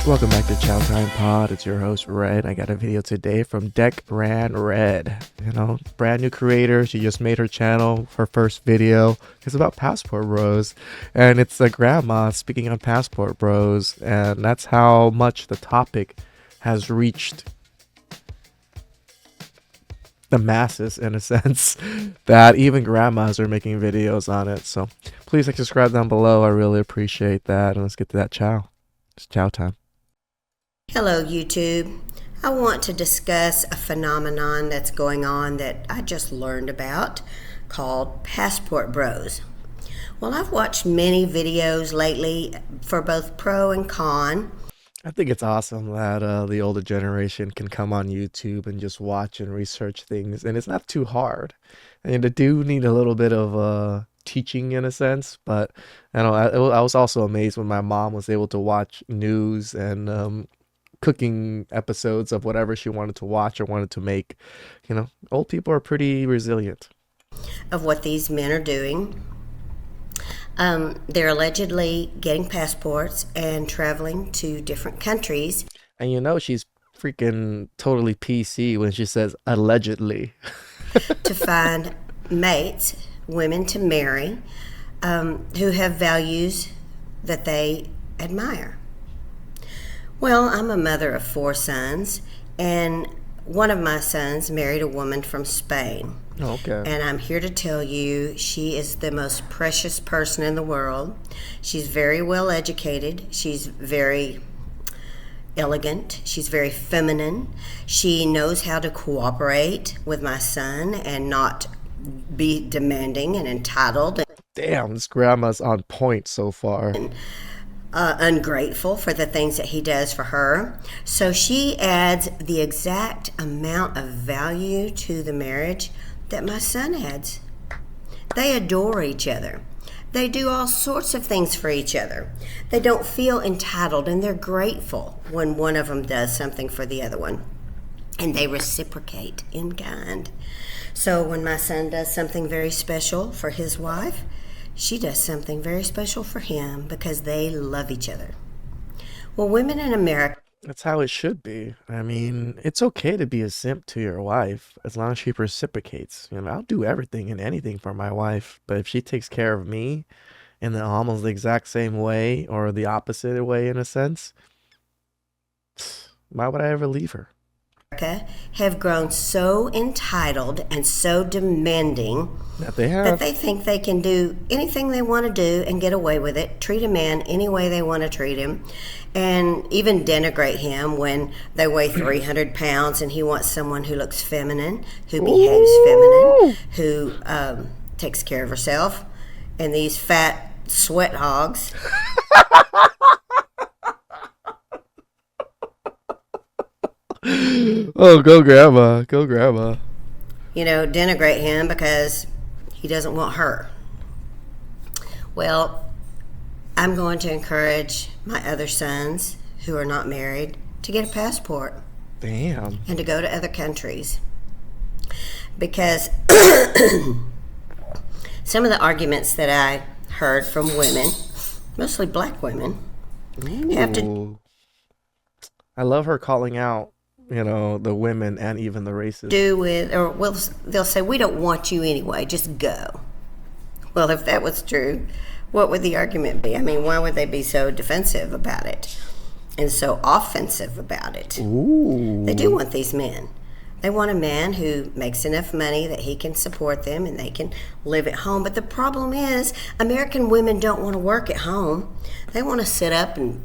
Welcome back to Chow Time Pod. It's your host Red. I got a video today from Deck Ran Red. Brand new creator. She just made her channel, her first video. It's about Passport Bros, and it's a grandma speaking on Passport Bros, and that's how much the topic has reached the masses, in a sense, that even grandmas are making videos on it. So please subscribe down below. I really appreciate that, and let's get to that chow. It's chow time. Hello YouTube. I want to discuss a phenomenon that's going on that I just learned about called Passport Bros. Well, I've watched many videos lately for both pro and con. I think it's awesome that the older generation can come on YouTube and just watch and research things, and it's not too hard. And they do need a little bit of teaching in a sense, but I was also amazed when my mom was able to watch news and cooking episodes of whatever she wanted to watch or wanted to make. Old people are pretty resilient. Of what these men are doing. They're allegedly getting passports and traveling to different countries. And she's freaking totally PC when she says allegedly. To find mates, women to marry, who have values that they admire. Well, I'm a mother of 4 sons, and one of my sons married a woman from Spain. Okay. And I'm here to tell you she is the most precious person in the world. She's very well educated. She's very elegant. She's very feminine. She knows how to cooperate with my son and not be demanding and entitled. Damn, this grandma's on point so far. Ungrateful for the things that he does for her. So she adds the exact amount of value to the marriage that my son adds. They adore each other. They do all sorts of things for each other. They don't feel entitled, and they're grateful when one of them does something for the other one. And they reciprocate in kind. So when my son does something very special for his wife, she does something very special for him because they love each other. Well, women in America... That's how it should be. I mean, it's okay to be a simp to your wife as long as she reciprocates. I'll do everything and anything for my wife, but if she takes care of me in almost the exact same way or the opposite way in a sense, why would I ever leave her? Have grown so entitled and so demanding that they think they can do anything they want to do and get away with it, treat a man any way they want to treat him, and even denigrate him when they weigh 300 pounds and he wants someone who looks feminine, who behaves feminine, who takes care of herself, and these fat sweat hogs. Oh, go grandma, go grandma. Denigrate him because he doesn't want her. Well, I'm going to encourage my other sons who are not married to get a passport. Damn. And to go to other countries. Because some of the arguments that I heard from women, mostly black women, have to... I love her calling out the women and even the races. They'll say, we don't want you anyway, just go. Well, if that was true, what would the argument be? I mean, why would they be so defensive about it and so offensive about it? Ooh. They do want these men. They want a man who makes enough money that he can support them and they can live at home. But the problem is, American women don't want to work at home. They want to sit up and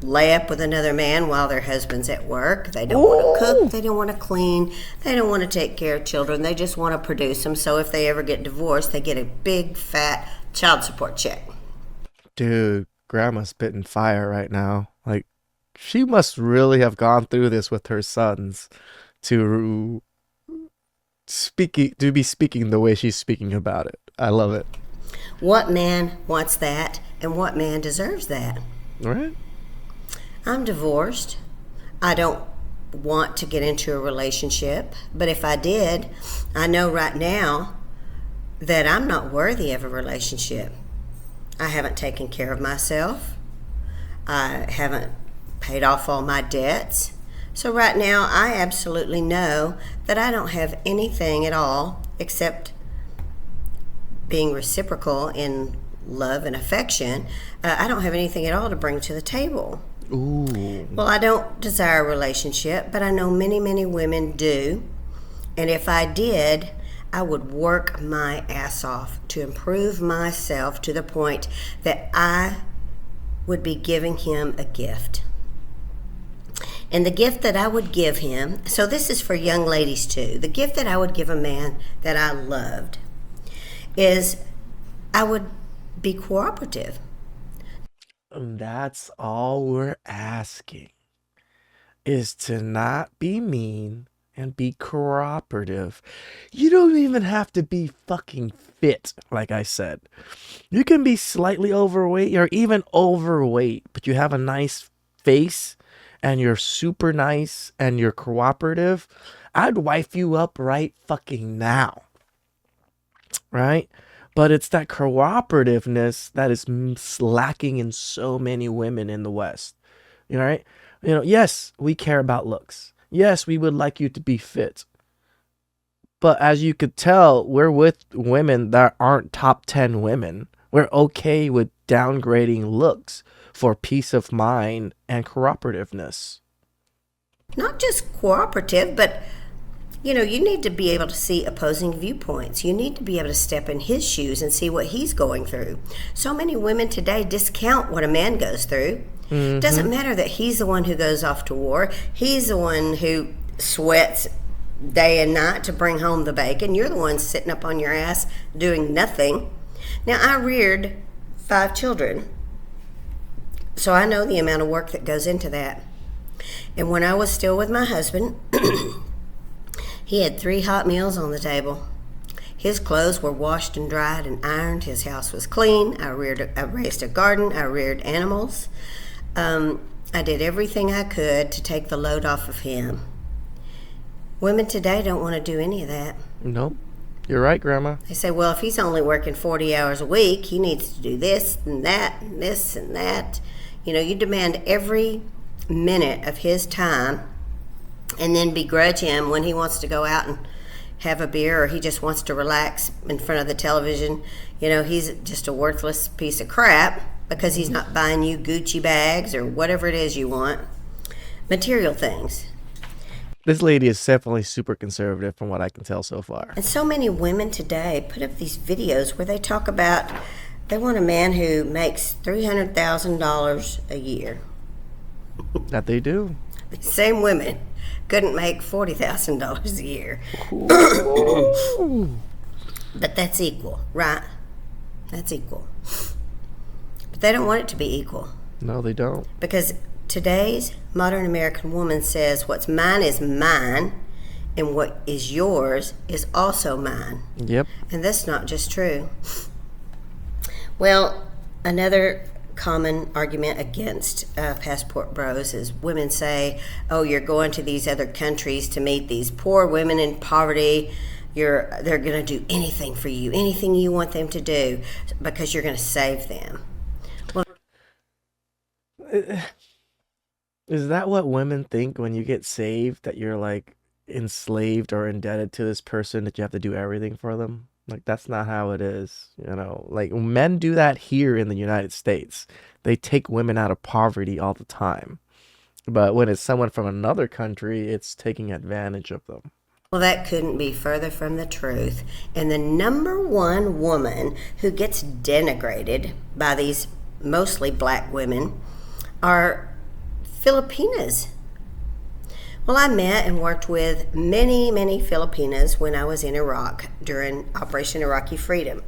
lay up with another man while their husband's at work. They don't want to cook. They don't want to clean. They don't want to take care of children. They just want to produce them. So if they ever get divorced, they get a big, fat child support check. Dude, grandma's spitting fire right now. Like, she must really have gone through this with her sons to be speaking the way she's speaking about it. I love it. What man wants that, and what man deserves that? All right. I'm divorced. I don't want to get into a relationship, but if I did, I know right now that I'm not worthy of a relationship. I haven't taken care of myself. I haven't paid off all my debts. So right now, I absolutely know that I don't have anything at all except being reciprocal in love and affection. I don't have anything at all to bring to the table. Ooh. Well, I don't desire a relationship, but I know many, many women do. And if I did, I would work my ass off to improve myself to the point that I would be giving him a gift. And the gift that I would give him, so this is for young ladies too, the gift that I would give a man that I loved is I would be cooperative. That's all we're asking, is to not be mean and be cooperative. You don't even have to be fucking fit, like I said. You can be slightly overweight or even overweight, but you have a nice face and you're super nice and you're cooperative. I'd wife you up right fucking now. Right? But it's that cooperativeness that is lacking in so many women in the West. You know, right? You know, yes, we care about looks. Yes, we would like you to be fit. But as you could tell, we're with women that aren't top 10 women. We're okay with downgrading looks for peace of mind and cooperativeness. Not just cooperative, but you need to be able to see opposing viewpoints. You need to be able to step in his shoes and see what he's going through. So many women today discount what a man goes through. It doesn't matter that he's the one who goes off to war. He's the one who sweats day and night to bring home the bacon. You're the one sitting up on your ass doing nothing. Now, I reared 5 children, so I know the amount of work that goes into that. And when I was still with my husband, he had 3 hot meals on the table. His clothes were washed and dried and ironed. His house was clean. I raised a garden. I reared animals. I did everything I could to take the load off of him. Women today don't want to do any of that. Nope. You're right, Grandma. They say, well, if he's only working 40 hours a week, he needs to do this and that and this and that. You demand every minute of his time and then begrudge him when he wants to go out and have a beer or he just wants to relax in front of the television. He's just a worthless piece of crap because he's not buying you Gucci bags or whatever it is you want. Material things. This lady is definitely super conservative from what I can tell so far. And so many women today put up these videos where they talk about they want a man who makes $300,000 a year. That they do. The same women couldn't make $40,000 a year. But that's equal, right? That's equal. But they don't want it to be equal. No, they don't. Because today's modern American woman says what's mine is mine and what is yours is also mine. Yep. And that's not just true. Well, another common argument against passport bros is women say, oh, you're going to these other countries to meet these poor women in poverty. They're going to do anything for you, anything you want them to do, because you're going to save them. Well, is that what women think when you get saved, that you're like enslaved or indebted to this person, that you have to do everything for them? Like, that's not how it is. Like, men do that here in the United States. They take women out of poverty all the time. But when it's someone from another country, it's taking advantage of them. Well, that couldn't be further from the truth. And the number one woman who gets denigrated by these mostly black women are Filipinas. Well, I met and worked with many, many Filipinas when I was in Iraq during Operation Iraqi Freedom.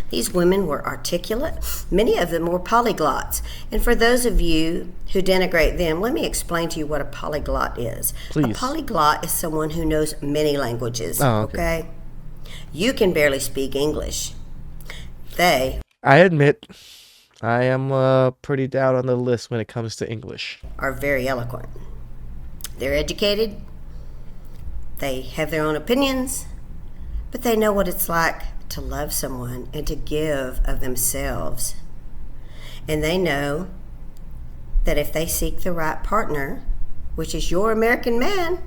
These women were articulate. Many of them were polyglots. And for those of you who denigrate them, let me explain to you what a polyglot is. Please. A polyglot is someone who knows many languages. Oh, okay. You can barely speak English. They I admit, I am pretty down on the list when it comes to English. are very eloquent. They're educated. They have their own opinions, but they know what it's like to love someone and to give of themselves. And they know that if they seek the right partner, which is your American man,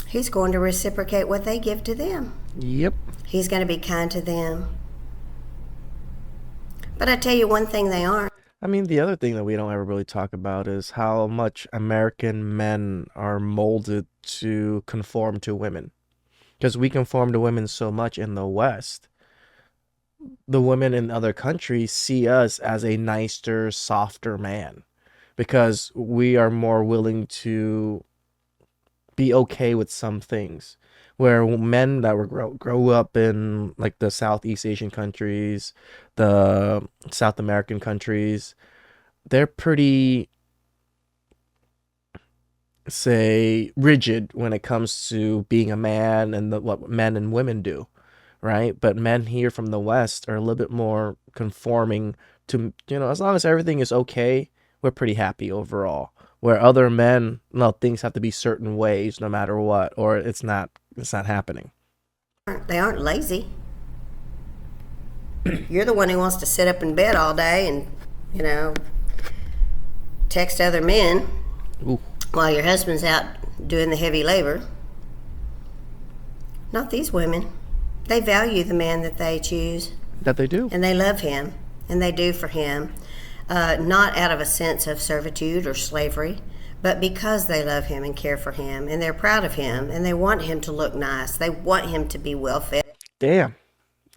he's going to reciprocate what they give to them. Yep. He's going to be kind to them. But I tell you one thing they aren't. I mean, the other thing that we don't ever really talk about is how much American men are molded to conform to women. Because we conform to women so much in the West, the women in other countries see us as a nicer, softer man because we are more willing to be okay with some things. Where men that were grow up in like the Southeast Asian countries, the South American countries, they're pretty, say, rigid when it comes to being a man and what men and women do, right? But men here from the West are a little bit more conforming to, as long as everything is okay, we're pretty happy overall. Where other men, no, things have to be certain ways no matter what, or it's not happening. They aren't lazy. You're the one who wants to sit up in bed all day and, you know, text other men Ooh, while your husband's out doing the heavy labor. Not these women. They value the man that they choose, that they do. and they love him, and they do for him, not out of a sense of servitude or slavery, but because they love him and care for him, and they're proud of him, and they want him to look nice. They want him to be well fed. Damn.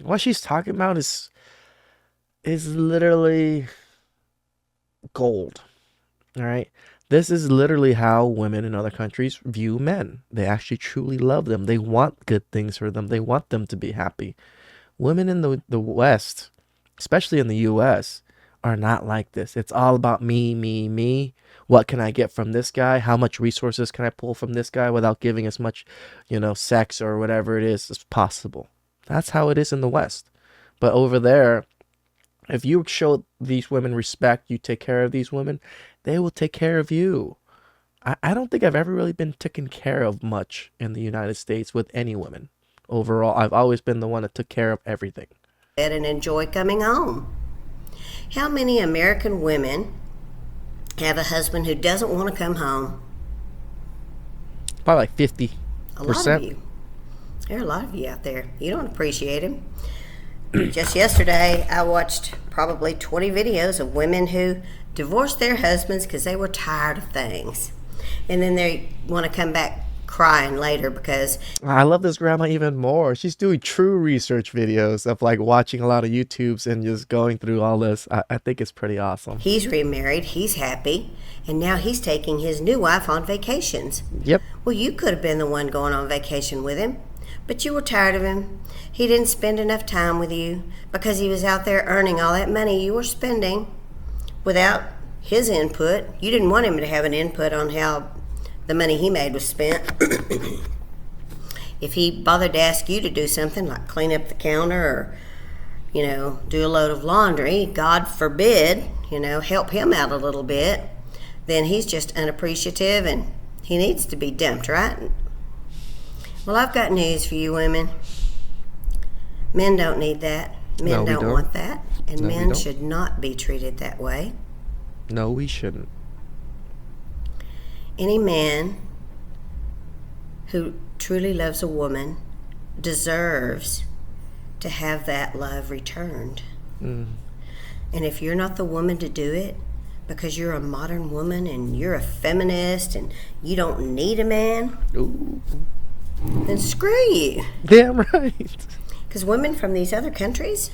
What she's talking about is literally gold. All right. This is literally how women in other countries view men. They actually truly love them. They want good things for them. They want them to be happy. Women in the West, especially in the US, are not like this. It's all about me, me, me. What can I get from this guy? How much resources can I pull from this guy without giving as much, sex or whatever it is as possible? That's how it is in the West. But over there, if you show these women respect, you take care of these women, they will take care of you. I don't think I've ever really been taken care of much in the United States with any women. Overall, I've always been the one that took care of everything. And enjoy coming home. How many American women have a husband who doesn't want to come home? Probably like 50%. A lot of you. There are a lot of you out there. You don't appreciate him. Just yesterday, I watched probably 20 videos of women who divorced their husbands because they were tired of things. And then they want to come back crying later because I love this grandma even more. She's doing true research videos of like watching a lot of YouTubes and just going through all this. I think it's pretty awesome. he's remarried, he's happy, and now he's taking his new wife on vacations. Yep. Well, you could have been the one going on vacation with him, but you were tired of him. He didn't spend enough time with you because he was out there earning all that money you were spending without his input. You didn't want him to have an input on how the money he made was spent. If he bothered to ask you to do something like clean up the counter or, do a load of laundry, God forbid, help him out a little bit, then he's just unappreciative and he needs to be dumped, right? Well, I've got news for you women. Men don't need that. Men No, we don't don't. want that. And No, we men don't. should not be treated that way. No, we shouldn't. Any man who truly loves a woman deserves to have that love returned. Mm. And if you're not the woman to do it because you're a modern woman and you're a feminist and you don't need a man, Ooh. then screw you. Damn right. Because women from these other countries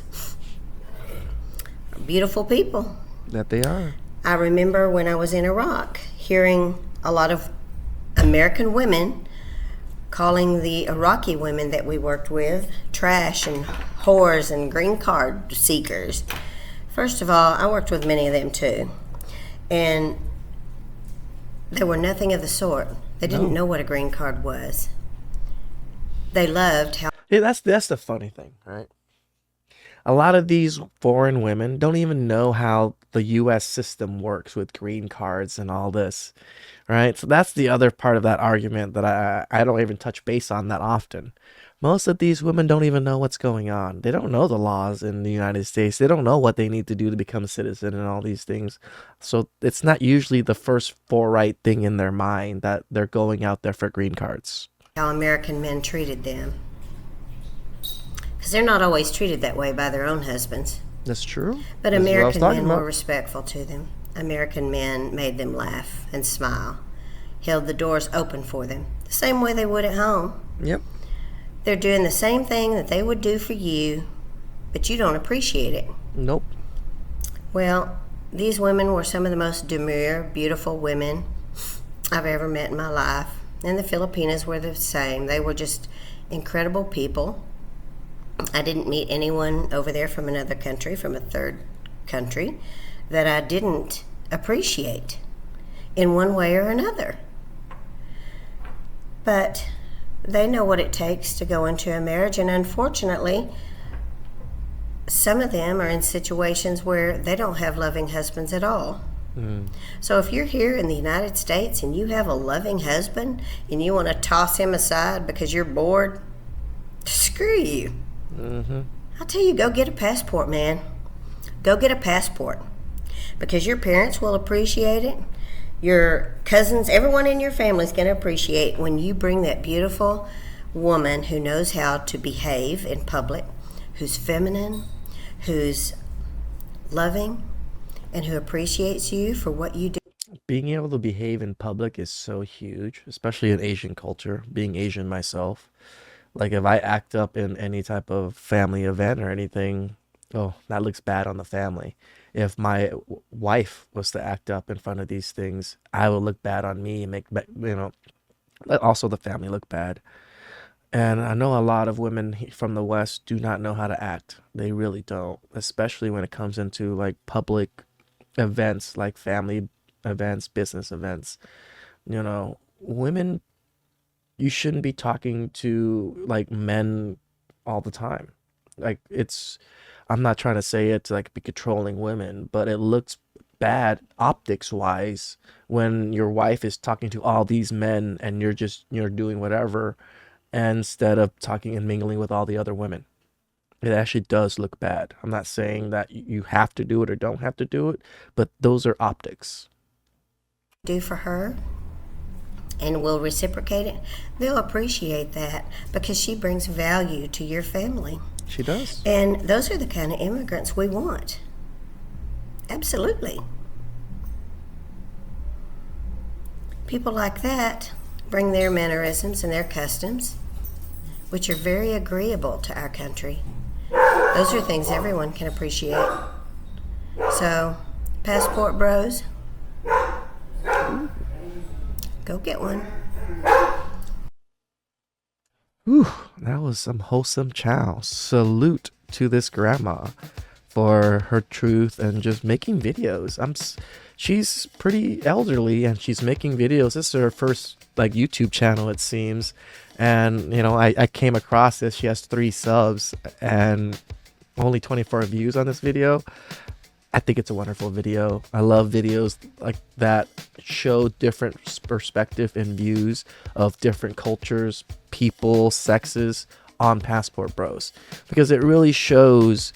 are beautiful people. That they are. I remember when I was in Iraq hearing a lot of American women calling the Iraqi women that we worked with trash and whores and green card seekers. First of all, I worked with many of them too. And they were nothing of the sort. They didn't know what a green card was. They loved how Yeah, that's the funny thing, right? A lot of these foreign women don't even know how the US system works with green cards and all this, right? So that's the other part of that argument that I don't even touch base on that often. Most of these women don't even know what's going on. They don't know the laws in the United States. They don't know what they need to do to become a citizen and all these things. So it's not usually the first forright thing in their mind that they're going out there for green cards. How American men treated them. Because they're not always treated that way by their own husbands. That's true. But That's what I was American talking men were about. respectful to them. American men made them laugh and smile, held the doors open for them, the same way they would at home. Yep. They're doing the same thing that they would do for you, but you don't appreciate it. Nope. Well, these women were some of the most demure, beautiful women I've ever met in my life. And the Filipinas were the same. They were just incredible people. I didn't meet anyone over there from another country, from a third country, that I didn't appreciate in one way or another. But they know what it takes to go into a marriage, and unfortunately, some of them are in situations where they don't have loving husbands at all. So if you're here in the United States and you have a loving husband and you want to toss him aside because you're bored, screw you. I'll tell you, go get a passport, man. Go get a passport, because your parents will appreciate it. Your cousins, everyone in your family is going to appreciate when you bring that beautiful woman who knows how to behave in public, who's feminine, who's loving, and who appreciates you for what you do. Being able to behave in public is so huge, especially in Asian culture, being Asian myself. Like if I act up in any type of family event or anything, oh, that looks bad on the family. If my wife was to act up in front of these things, I would look bad on me and let also the family look bad. And I know a lot of women from the West do not know how to act. They really don't, especially when it comes into like public events, like family events, business events. Women, you shouldn't be talking to like men all the time. Like I'm not trying to say it to like be controlling women, but it looks bad optics wise when your wife is talking to all these men and you're doing whatever instead of talking and mingling with all the other women. It actually does look bad. I'm not saying that you have to do it or don't have to do it, but those are optics. Do for her and will reciprocate it, they'll appreciate that because she brings value to your family. She does. And those are the kind of immigrants we want. Absolutely. People like that bring their mannerisms and their customs, which are very agreeable to our country. Those are things everyone can appreciate. So, passport bros, go get one. Whew, that was some wholesome chow. Salute to this grandma for her truth and just making videos. She's pretty elderly and she's making videos. This is her first like YouTube channel, it seems. And I came across this. She has 3 subs and only 24 views on this video. I think it's a wonderful video. I love videos like that show different perspective and views of different cultures, people, sexes on Passport Bros, because it really shows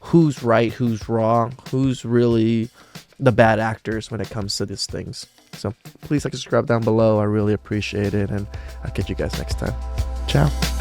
who's right, who's wrong, who's really the bad actors when it comes to these things. So please like and subscribe down below. I really appreciate it, and I'll catch you guys next time. Ciao.